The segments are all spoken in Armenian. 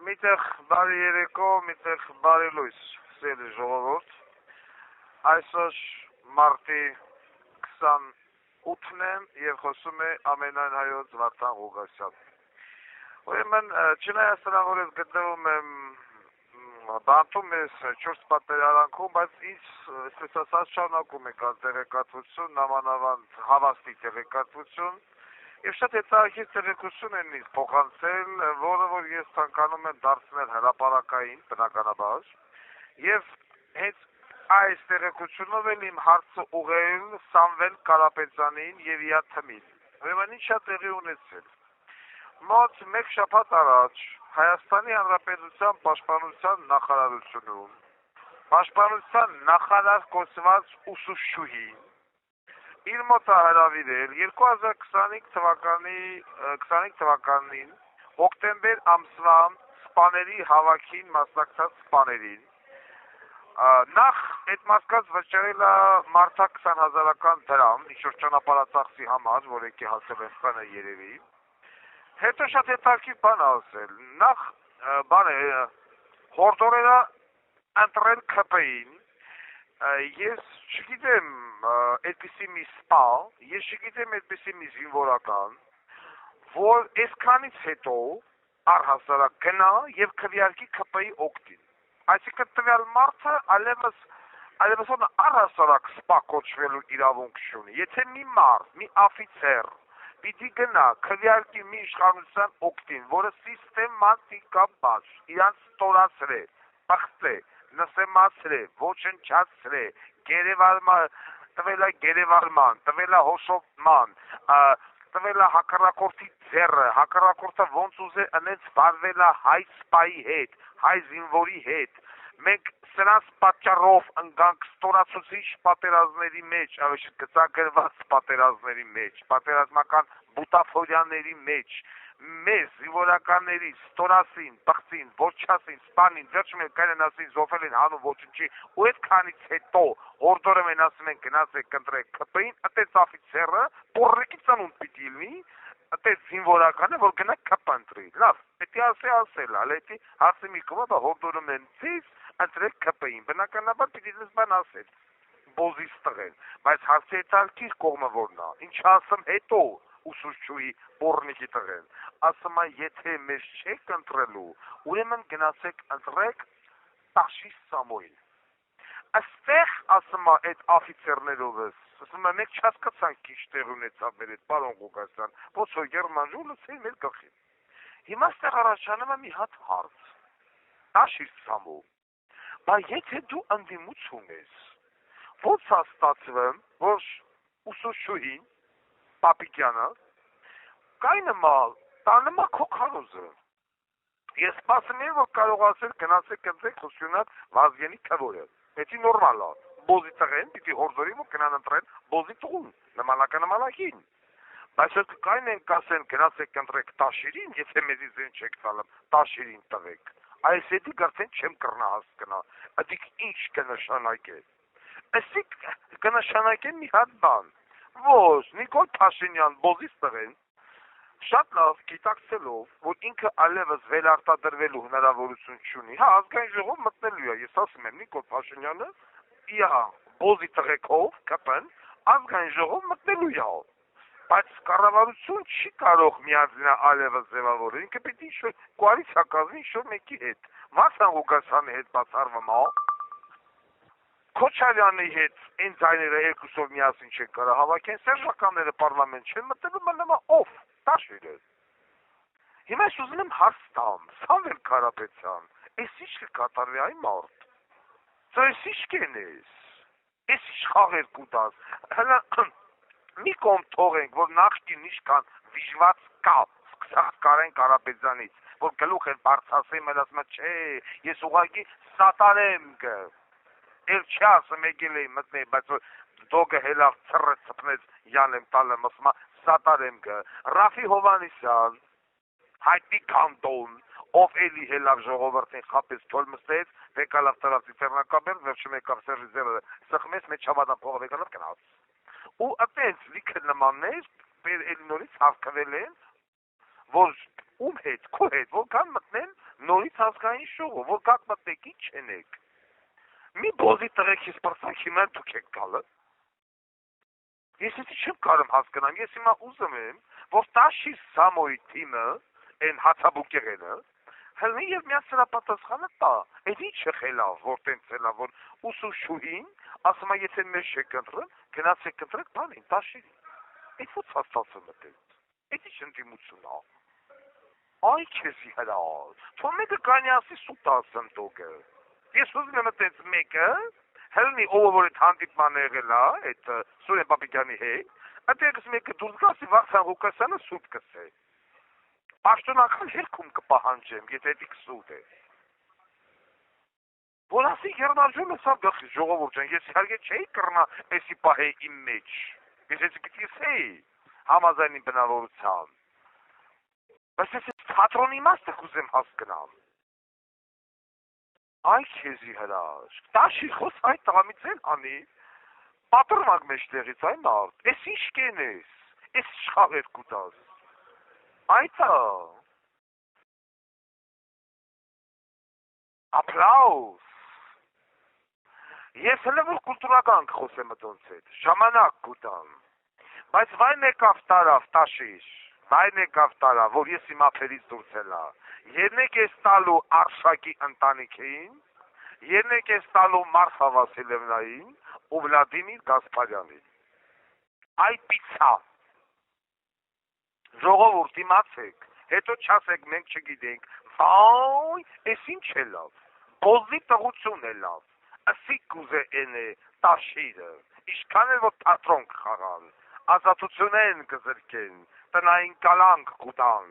Միտեղ բարի երեկո, միտեղ բարի լույս, սիրելի ժողովուրդ։ Այսօր մարտի 28-ն է եւ խոսում է ամենայն հայոց Վարդան Ղուկասյան։ Ուրեմն, չնայած նրան, որ ես գտնվում եմ բանտում ես 4 պատերարանքում, բայց ինձ, այսպես ասած, շարունակում է կան տեղեկատվություն, նամանավանդ հավաստի տեղեկատվություն, եւ շատ հետաքրքիր տեղեկություն են ինձ փոխանցել, որը որ ես ցանկանում եմ դարձնել հրապարակային, բնականաբար, եւ հենց այս տեղեկությունով էլ իմ հարցը ուղղել Սամվել Կարապետյանին եւ իր թմին։ Ուրեմն ինչա տեղի ունեցել։ Մոտ 1 շաբաթ առաջ Հայաստանի Հանրապետության Պաշտպանության նախարարությունում Պաշտպանության նախարար կոչված ուսուցչուհին իր մոտ հրավիրել 2025 թվականին հոկտեմբեր ամսվա սպաների հավաքին մասնակցած սպաներին նախ այդ մասկած վճարել է մարդա 20,000-ական դրամ, ինչ-որ ճանապարհածախսի համար, որ եկի հասել են խնը երևի, հետո շատ հետաքրքիր բան ասել, նախ հորդորելա ընտրել ՔՊ-ին, ես չգիտեմ այդպիսի մի սպա, ես չգիտեմ այդպիսի մի զինվորական, որ այսքանից հետո առհասարակ գնա եւ քվեարկի ՔՊ-ի օգտին։ Այսինքն տվյալ մարդը այլևս առհասարակ սպա կոչվելու իրավունք չունի։ Եթե մի մարդ, մի օֆիցեր պիտի գնա քվեարկի մի իշխանության օգտին, որը սիստեմատիկաբար իրանց ստորացրե, բախտե, նսեմացրե, ոչնչացրե, գերեվարման, տվելա հոշոտման, տվելա հակառակորդի ձեռը, հակառակորդը ոնց ուզե անենց վարվելա հայ սպայի հետ, հայ զինվորի հետ, մենք սրանց պատճառով ընկանք ստորացուցիչ պատերազմների մեջ, ավելի գծագրված պատերազմների մեջ, պատերազմական բուտաֆորյաների մեջ, մեզ զինվորականների ստորացին, բղծին, ոչչացին, սպանին, վերջում էլ կայնեն ասին զոհվել են հանուն ոչնչի, ու այդքանից հետո հորդորում են ասում են գնացեք ընտրեք ՔՊ-ին, այդպես օֆիցերը պոռնիկի ծնունդ պիտի լինի, այդպես զինվորականը, որ գնա ՔՊ ընտրի։ Լավ, պետք է ասել, ալեթի հարցի մի կողմը հորդորում են ցից ընտրեք ՔՊ-ին, բնականաբար պիտի դες բան ասել, բոզից տղեն, բայց հարցի հետաքրքիր կողմը որն է, ինչ ասում հետո ուսուցչուհի պոռնիկի տղեն, ասում է, եթե մեզ չեք ընտրելու, ուրեմն գնացեք ընտրեք Տաշի Սամոյին։ Այստեղ ասում է այդ օֆիցերներովս, ասում է, մենք չհասկացանք ինչ տեղ ունեցավ մեր այդ պարոն Ղուկասյան, ոնց որ գերմանժու լցել մեր գլխին։ Հիմա այստեղ առաջանում է մի հատ հարց։ Տաշի Սամո, բայց եթե դու ընդդիմություն ես, ո՞նց է ստացվում, որ ուսուցչուհին Պապիկյանը կայնմա տանմա քո քարոզը։ Ես սպասում եմ, որ կարող ասել գնացեք ընտրեք Խուսյունակ Վազգենի քվորը։ Դա նորմալ է։ Բոզի տղեն պիտի հորդորի ու կնան ընտրեն բոզի տղուն, նմանակին։ Բայց որ կային են կասեն գնացեք ընտրեք Տաշիրին, եթե մեզի զեն չեք տալում, Տաշիրին տվեք։ Այս էդի արդեն չեմ կռնա հասկնա։ Ադիք ինչ կնշանակե։ Այսիկ կնշանակե մի հատ բան։ Ոչ, Նիկոլ Փաշինյան բոզից տղեն շատ լավ գիտակցելով, որ ինքը այլևս վերարտադրվելու հնարավորություն չունի, հա, ազգային ժողով մտնելու է, ես ասում եմ, Նիկոլ Փաշինյանը իա բոզի տղեկով ԿՊ-ն ազգային ժողով մտնելու է, բայց կառավարություն չի կարող միանձնա այլևս ձևավորել, ինքը պետք է ինչ-որ կոալիցիա կազմի ինչ-որ մեկի հետ, Վարդան Ղուկասյանի հետ բացառվում է, Քոչարյանի հետ այն ձայները երկուսով միասին չեն կարող հավաքեն, սերժականները պարլամենտ չեն մտնելու, մնում է ով, Տաշիրը։ Հիմա ես ուզում եմ հարց տամ, Սամվել Կարապետյան, այս ինչ կկատարվի այ մարդ, այս ինչ կենես, այս ինչ խաղեր կուտած, հələ մի կողմ թողենք, որ նախկին ինչքան վիժված կա, սկսած Կարեն Կարապետյանից, որ գլուխ են բարձրացրել, մեր ասում է, չէ, ես ուղղակի սատարեմ գ Էլ չի ասում եկել էի մտնել, բայց որ դոգը հելավ ծռը ծպնեց յանեմ տալեմ, ասում է սատարեմ գ Ռաֆի Հովանիսյան, հայտնի կանտոն, ով էլի հելավ ժողովրդին խապես թոլ մստեց, վեկալավ տրացի ֆերնակաբեր, վերջում եկավ Սերժի ձերը սխմեց, մեջ չավադան փողը վեկալավ կնաց։ Ու այդպես լիքը նմաններ, էլի նորից հավքվել են, որ ում հետ, քո հետ, որ կան մտնել նորից ազգային շոու, որ գաք մտնեք, ինչ չենեք։ Մի բոզի տղեքի սպրսանքի մեն դուք եք գալը։ Ես էսի չեմ կարում հասկանամ, ես հիմա ուզում եմ, որ տաշի Սամոյի թիմը, են հացաբուկեղենը, հլնի և միան սրա պատասխանը տա, էդ ինչ խելավ, որ տենցելա, որ ուսուշուհին, ասում է, եթե մեր շեք ընտրում, գնացեք ընտրեք բանին, տաշիրին, էդ ո՞ց հաստացը մտել, էդ ինչ ընդիմություն ա, այ քեզի հրար, թո մեկը կանյասի սուտ ասեմ տոգը, ես ուզում եմ տենց մեկը, հլնի ով որ այդ հանդիպման եղել ա, այդ Սուրեն Պապիկյանի հետ, այդտեղս մեկը դուրս գասի Վախթանգ Ղուկասյանը սուտ կսե, պաշտոնական հերքում կպահանջեմ, եթե դիք սուտ է, որ ասի Գերնարժունը սա գխի ժողովուրդ ջան, ես իհարկե չէի կռնա էսի պահեի իմ մեջ, ես էսի պիտի սեի համաձայնի բնավորության, բայց ես թատրոնի իմաստը կուզեմ հասկանամ, այ քեզի հրաշք, տաշի խոս այդ տղամից էլ անի, պատրմակ մեջտեղից այ մարդ, ես ինչ կենես, ես շխաղեր կուտաս, այդա, ապլաուս, ես հլը որ կուլտուրական կխոսեմ ըտոնց հետ, ժամանակ կուտամ, բայց վայն եկավ տարավ տաշիշ, վայն եկավ տարավ, որ ես իմ ափերից դուրս էլա, ենեք ես տալու Արշակի ընտանիքին, ենեք ես տալու Մարֆա Վասիլևնային ու Վլադիմիր Գասպարյանին, այդ պիցա, ժողովուրդ իմացեք, հետո չասեք մենք չգիտենք, վայ, ես ինչ է լավ, բոզի տղություն է լավ, ասիկ կուզե են է տաշիրը, իշքան է որ թատրոն կխաղան, ազատությունեն կզրկեն, տնային կալանք կուտան,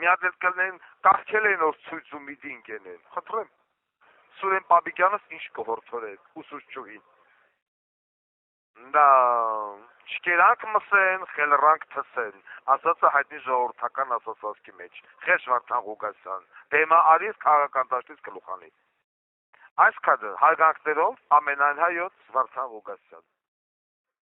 միած էլ կլնեն կարգել են որ ցույց ու միդինգ ենեն, խտրեմ, Սուրեն Պապիկյանս ինչ կհորդորեք, ուսուցչուհին, դա, չկերանք մսեն, խելրանք թսեն, ասացը հայտնի ժողովրդական ասացվածքի մեջ, խեշ Վարդան Ղուկասյան, դեմա արիս քաղաքական դաշտից գլուխանի, այս կադրը հարգանքներով ամենայն հայոց Վարդան Ղուկասյան